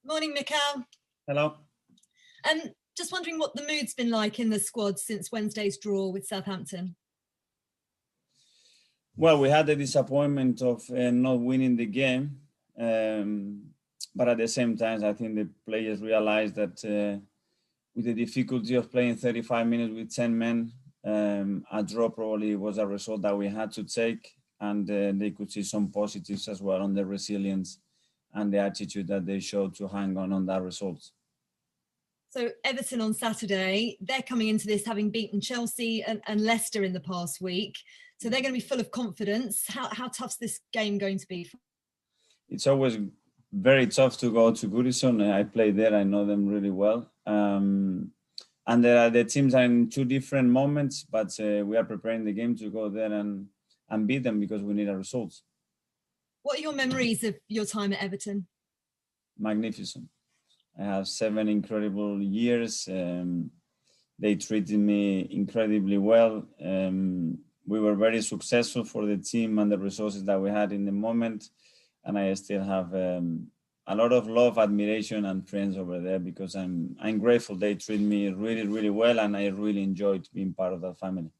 Morning, Mikel. Hello. Just wondering what the mood's been like in the squad since Wednesday's draw with Southampton. Well, we had the disappointment of not winning the game, but at the same time, I think the players realized that with the difficulty of playing 35 minutes with 10 men, a draw probably was a result that we had to take, and they could see some positives as well on the resilience and the attitude that they showed to hang on that result. So Everton on Saturday, they're coming into this having beaten Chelsea and Leicester in the past week. So they're going to be full of confidence. How tough's this game going to be? It's always very tough to go to Goodison. I played there. I know them really well. And the teams are in two different moments, but we are preparing the game to go there and beat them because we need a result. What are your memories of your time at Everton? Magnificent. I have 7 incredible years. They treated me incredibly well. We were very successful for the team and the resources that we had in the moment. And I still have a lot of love, admiration, and friends over there because I'm grateful. They treat me really, really well, and I really enjoyed being part of that family.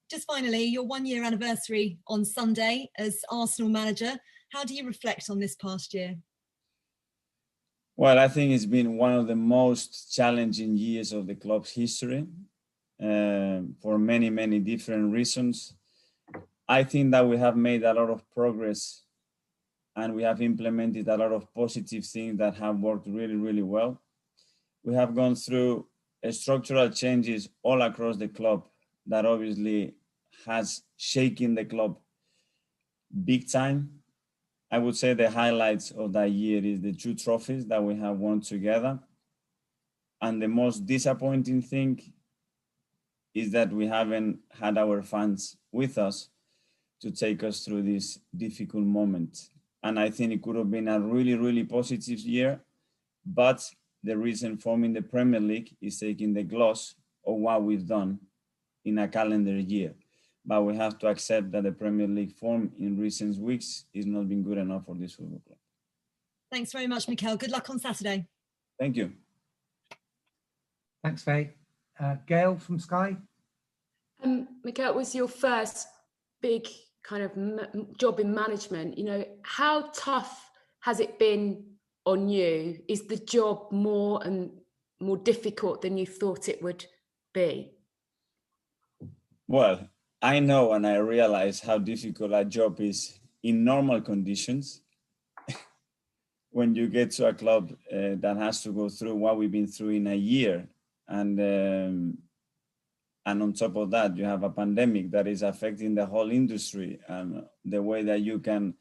Just finally, your 1-year anniversary on Sunday as Arsenal manager. How do you reflect on this past year? Well, I think it's been one of the most challenging years of the club's history for many, many different reasons. I think that we have made a lot of progress and we have implemented a lot of positive things that have worked really, really well. We have gone through structural changes all across the club that obviously has shaken the club big time. I would say the highlights of that year is the 2 trophies that we have won together. And the most disappointing thing is that we haven't had our fans with us to take us through this difficult moment. And I think it could have been a really, really positive year. But the reason forming the Premier League is taking the gloss of what we've done in a calendar year. But we have to accept that the Premier League form in recent weeks is not been good enough for this football club. Thanks very much, Mikel. Good luck on Saturday. Thank you. Thanks, Faye. Gail from Sky. Mikel, it was your first big kind of job in management. You know, how tough has it been on you? Is the job more difficult than you thought it would be? Well, I know and I realize how difficult a job is in normal conditions. When you get to a club that has to go through what we've been through in a year, and on top of that, you have a pandemic that is affecting the whole industry and the way that you can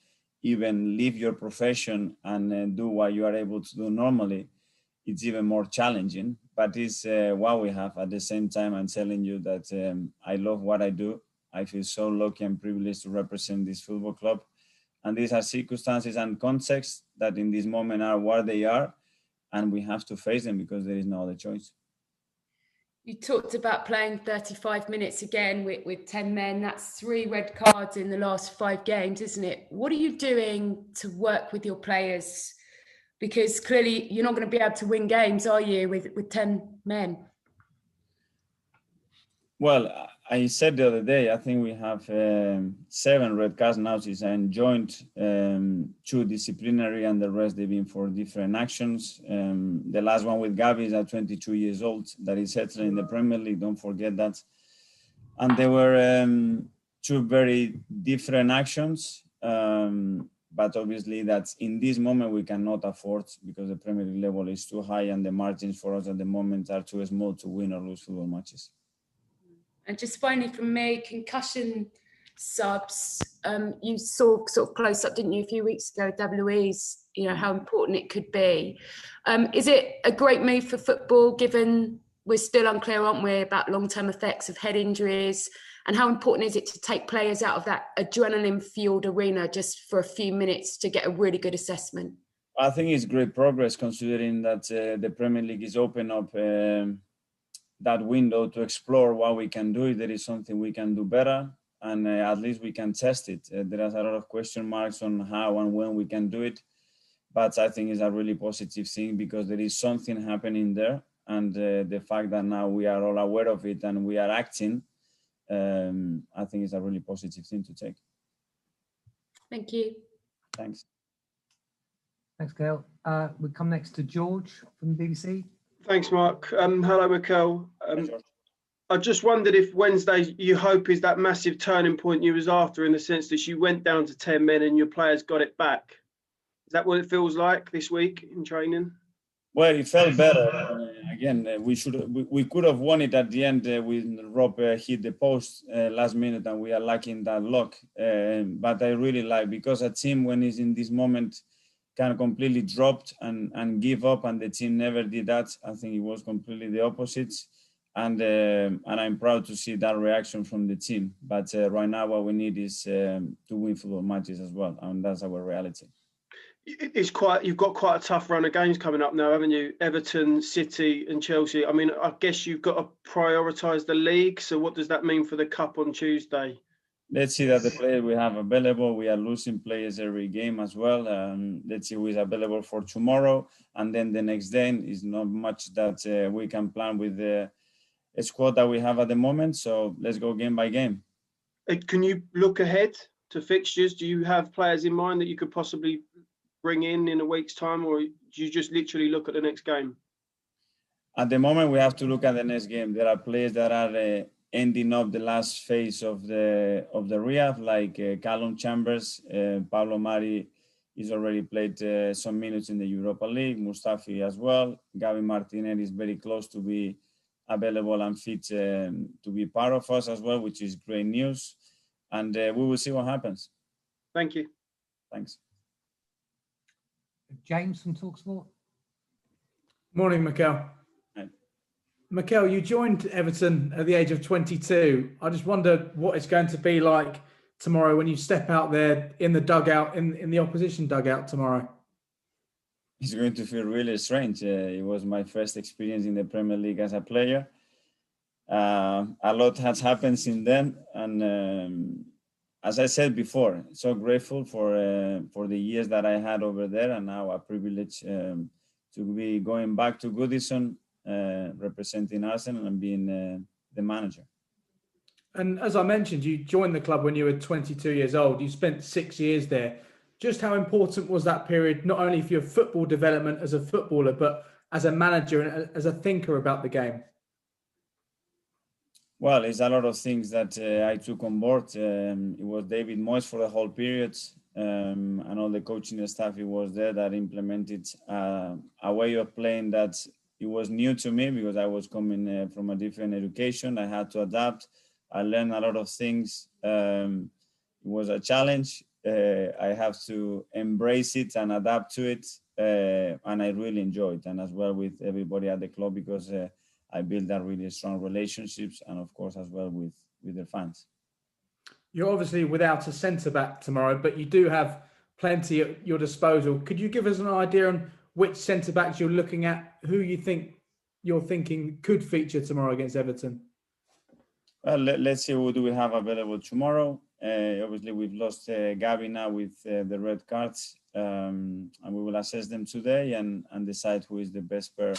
even leave your profession and do what you are able to do normally, it's even more challenging. But it's what we have. At the same time, I'm telling you that I love what I do. I feel so lucky and privileged to represent this football club. And these are circumstances and contexts that in this moment are what they are. And we have to face them because there is no other choice. You talked about playing 35 minutes again with 10 men. That's 3 red cards in the last 5 games, isn't it? What are you doing to work with your players? Because clearly you're not going to be able to win games, are you, with 10 men? Well, I said the other day, I think we have 7 red cards now since I joined, 2 disciplinary and the rest they've been for different actions. The last one with Gavi is at 22 years old, that is settling in the Premier League, don't forget that. And there were 2 very different actions, but obviously that's in this moment we cannot afford because the Premier League level is too high and the margins for us at the moment are too small to win or lose football matches. And just finally from me, concussion subs, you saw sort of close up, didn't you, a few weeks ago, WE's, you know, how important it could be. Is it a great move for football, given we're still unclear, aren't we, about long-term effects of head injuries? And how important is it to take players out of that adrenaline-fueled arena just for a few minutes to get a really good assessment? I think it's great progress considering that the Premier League is open up that window to explore what we can do. If there is something we can do better, and at least we can test it. There are a lot of question marks on how and when we can do it. but I think it's a really positive thing because there is something happening there. And the fact that now we are all aware of it and we are acting, I think it's a really positive thing to take. Thank you. Thanks. Thanks, Gail. We come next to George from the BBC. Thanks, Mark. Hello, Mikel. Hi, George. I just wondered if Wednesday you hope is that massive turning point you was after, in the sense that you went down to 10 men and your players got it back. Is that what it feels like this week in training? Well, it felt better. Again, we could have won it at the end when Rob hit the post last minute, and we are lacking that luck. But I really like, because a team when it's in this moment kind of completely dropped and give up, and the team never did that. I think it was completely the opposite. And I'm proud to see that reaction from the team. But right now, what we need is to win football matches as well, and that's our reality. You've got quite a tough run of games coming up now, haven't you? Everton, City, and Chelsea. I mean, I guess you've got to prioritise the league. So what does that mean for the cup on Tuesday? Let's see that the players we have available. We are losing players every game as well. Let's see who is available for tomorrow, and then the next day is not much that we can plan with the squad that we have at the moment. So let's go game by game. Can you look ahead to fixtures? Do you have players in mind that you could possibly bring in a week's time, or do you just literally look at the next game? At the moment, we have to look at the next game. There are players that are ending up the last phase of the rehab, like Callum Chambers. Pablo Mari is already played some minutes in the Europa League. Mustafi as well. Gavi Martinez is very close to be available and fit to be part of us as well, which is great news. And we will see what happens. Thank you. Thanks. James from TalkSport. Morning, Mikel. Hi. Mikel, you joined Everton at the age of 22. I just wonder what it's going to be like tomorrow when you step out there in the dugout, in the opposition dugout tomorrow. It's going to feel really strange. It was my first experience in the Premier League as a player. A lot has happened since then, and as I said before, so grateful for the years that I had over there, and now a privilege to be going back to Goodison, representing Arsenal and being the manager. And as I mentioned, you joined the club when you were 22 years old. You spent 6 years there. Just how important was that period, not only for your football development as a footballer, but as a manager and as a thinker about the game? Well, it's a lot of things that I took on board. It was David Moyes for the whole period, and all the coaching staff. It was there that implemented a way of playing that it was new to me, because I was coming from a different education. I had to adapt. I learned a lot of things. It was a challenge. I have to embrace it and adapt to it, and I really enjoyed it, and as well with everybody at the club, because I built that really strong relationships, and of course as well with the fans. You're obviously without a centre-back tomorrow, but you do have plenty at your disposal. Could you give us an idea on which centre-backs you're looking at, who you're thinking could feature tomorrow against Everton? Well, let's see who do we have available tomorrow. Obviously, we've lost Gavi now with the red cards, and we will assess them today and decide who is the best pair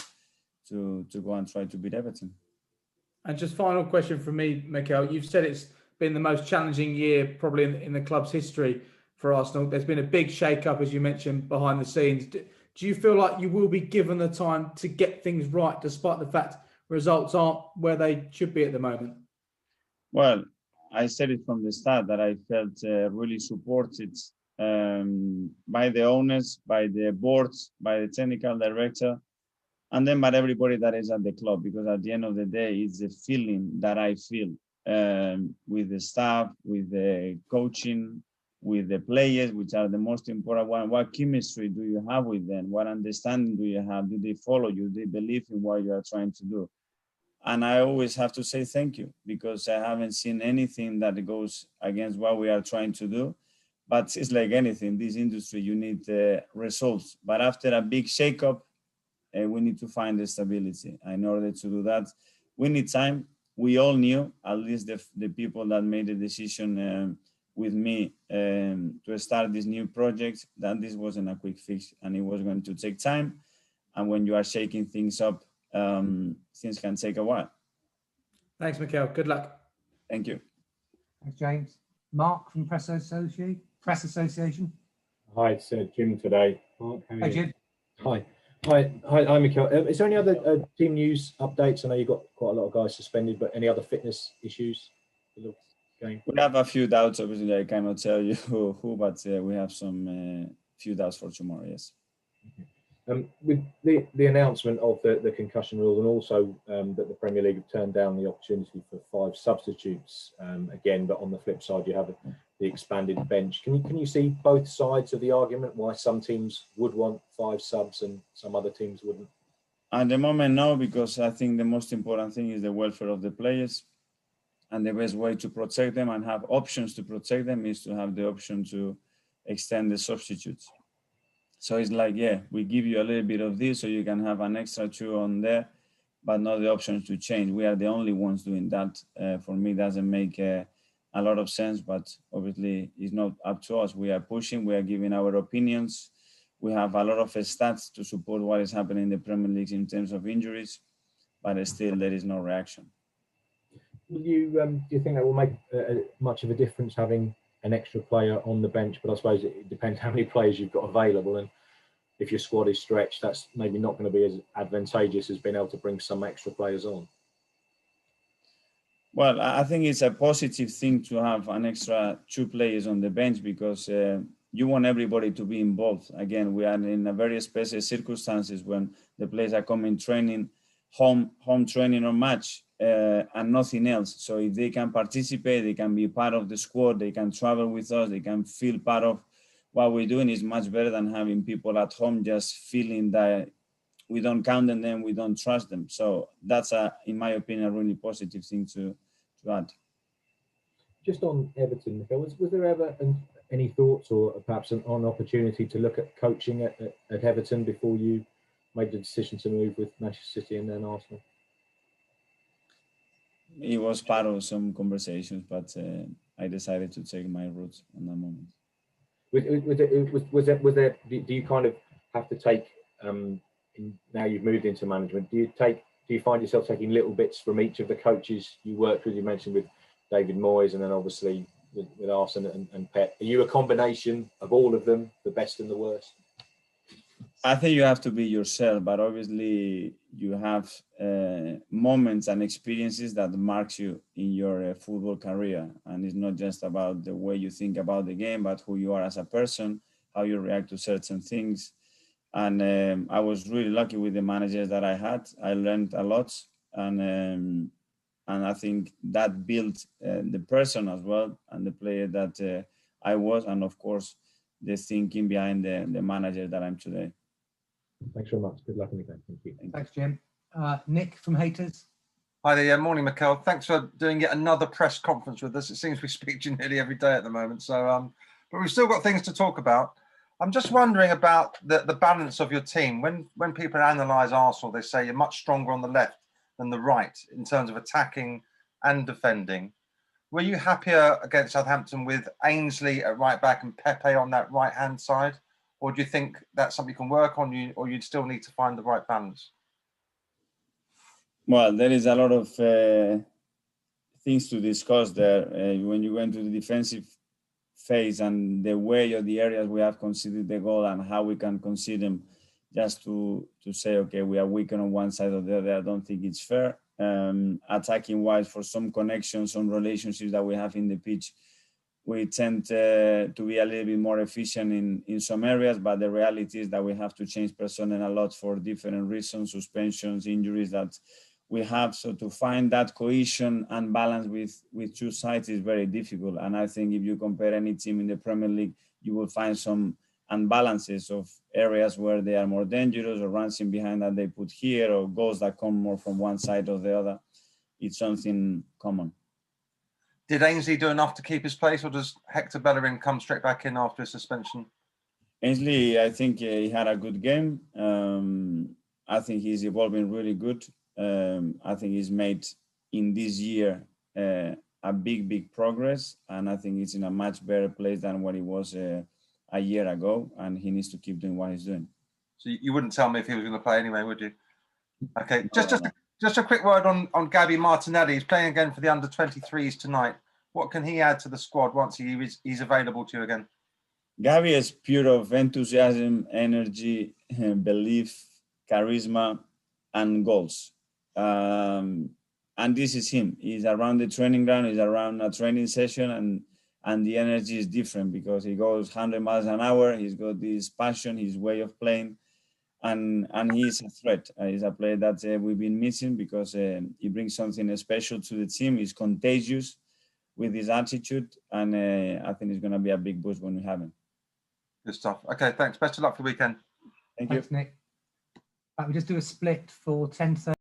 to go and try to beat Everton. And just final question from me, Mikel. You've said it's been the most challenging year probably in the club's history for Arsenal. There's been a big shake-up, as you mentioned, behind the scenes. Do you feel like you will be given the time to get things right, despite the fact results aren't where they should be at the moment? Well, I said it from the start that I felt really supported by the owners, by the boards, by the technical director, and then by everybody that is at the club, because at the end of the day, it's the feeling that I feel with the staff, with the coaching, with the players, which are the most important one. What chemistry do you have with them? What understanding do you have? Do they follow you? Do they believe in what you are trying to do? And I always have to say thank you, because I haven't seen anything that goes against what we are trying to do. But it's like anything, this industry, you need results. But after a big shakeup, we need to find the stability. In order to do that, we need time. We all knew, at least the people that made the decision with me to start this new project, that this wasn't a quick fix and it was going to take time. And when you are shaking things up, things can take a while. Thanks, Mikel. Good luck. Thank you. Thanks, James. Mark from Press Association. Hi, it's Jim today. Mark, how are Hi, you? Jim. Hi, Mikel. Is there any other team news updates? I know you've got quite a lot of guys suspended, but any other fitness issues for the game? We have a few doubts. Obviously, I cannot tell you who, but we have some few doubts for tomorrow. Yes. With the announcement of the concussion rules, and also that the Premier League have turned down the opportunity for 5 substitutes again, but on the flip side, you have the expanded bench. Can you see both sides of the argument? Why some teams would want 5 subs and some other teams wouldn't? At the moment, no, because I think the most important thing is the welfare of the players, and the best way to protect them and have options to protect them is to have the option to extend the substitutes. So it's like, yeah, we give you a little bit of this so you can have an extra 2 on there, but not the options to change. We are the only ones doing that. For me, it doesn't make a lot of sense, but obviously it's not up to us. We are pushing, we are giving our opinions. We have a lot of stats to support what is happening in the Premier League in terms of injuries, but still there is no reaction. Do you think that will make much of a difference having an extra player on the bench? But I suppose it depends how many players you've got available, and if your squad is stretched, that's maybe not going to be as advantageous as being able to bring some extra players on. Well, I think it's a positive thing to have an extra 2 players on the bench because you want everybody to be involved. Again, we are in a very special circumstances when the players are coming training, home training or match, and nothing else. So if they can participate, they can be part of the squad, they can travel with us, they can feel part of what we're doing, is much better than having people at home just feeling that we don't count on them, we don't trust them. So that's, in my opinion, a really positive thing to add. Just on Everton, Mikel, was there ever any thoughts or perhaps an opportunity to look at coaching at Everton before you made the decision to move with Manchester City and then Arsenal? It was part of some conversations, but I decided to take my route on that moment. Was there? Do you kind of have to take? Now you've moved into management. Do you find yourself taking little bits from each of the coaches you worked with? You mentioned with David Moyes, and then obviously with Arsene and Pep. Are you a combination of all of them, the best and the worst? I think you have to be yourself, but obviously you have moments and experiences that marks you in your football career. And it's not just about the way you think about the game, but who you are as a person, how you react to certain things. And I was really lucky with the managers that I had. I learned a lot. And I think that built the person as well and the player that I was. And of course, the thinking behind the manager that I'm today. Thanks very much. Good luck in the game. Thank you. Thanks, Jim. Nick from Haters. Hi there. Morning, Mikel. Thanks for doing yet another press conference with us. It seems we speak to you nearly every day at the moment. So, but we've still got things to talk about. I'm just wondering about the balance of your team. When people analyse Arsenal, they say you're much stronger on the left than the right in terms of attacking and defending. Were you happier against Southampton with Ainsley at right back and Pepe on that right-hand side? Or do you think that's something you can work on, or you'd still need to find the right balance? Well, there is a lot of things to discuss there. When you go into the defensive phase and the way or the areas we have conceded the goal and how we can concede them, just to say, okay, we are weaker on one side or the other, I don't think it's fair. Attacking wise, for some connections, some relationships that we have in the pitch, we tend to be a little bit more efficient in some areas, but the reality is that we have to change personnel a lot for different reasons, suspensions, injuries that we have. So to find that cohesion and balance with 2 sides is very difficult. And I think if you compare any team in the Premier League, you will find some unbalances of areas where they are more dangerous or runs in behind that they put here or goals that come more from one side or the other. It's something common. Did Ainsley do enough to keep his place, or does Hector Bellerin come straight back in after his suspension? Ainsley, I think he had a good game. I think he's evolving really good. I think he's made in this year a big progress, and I think it's in a much better place than what it was a year ago, and he needs to keep doing what he's doing. So you wouldn't tell me if he was going to play anyway, would you? Okay, No, just a quick word on Gabby Martinelli. He's playing again for the under-23s tonight. What can he add to the squad once he's available to you again? Gabby is pure of enthusiasm, energy, belief, charisma, and goals. And this is him. He's around the training ground, he's around a training session, and the energy is different because he goes 100 miles an hour. He's got this passion, his way of playing, and he's a threat. He's a player that we've been missing because he brings something special to the team. He's contagious with his attitude, and I think it's going to be a big boost when we have him. Good stuff. Okay, thanks. Best of luck for the weekend. Thank you. Thanks, Nick. We just do a split for 10:30.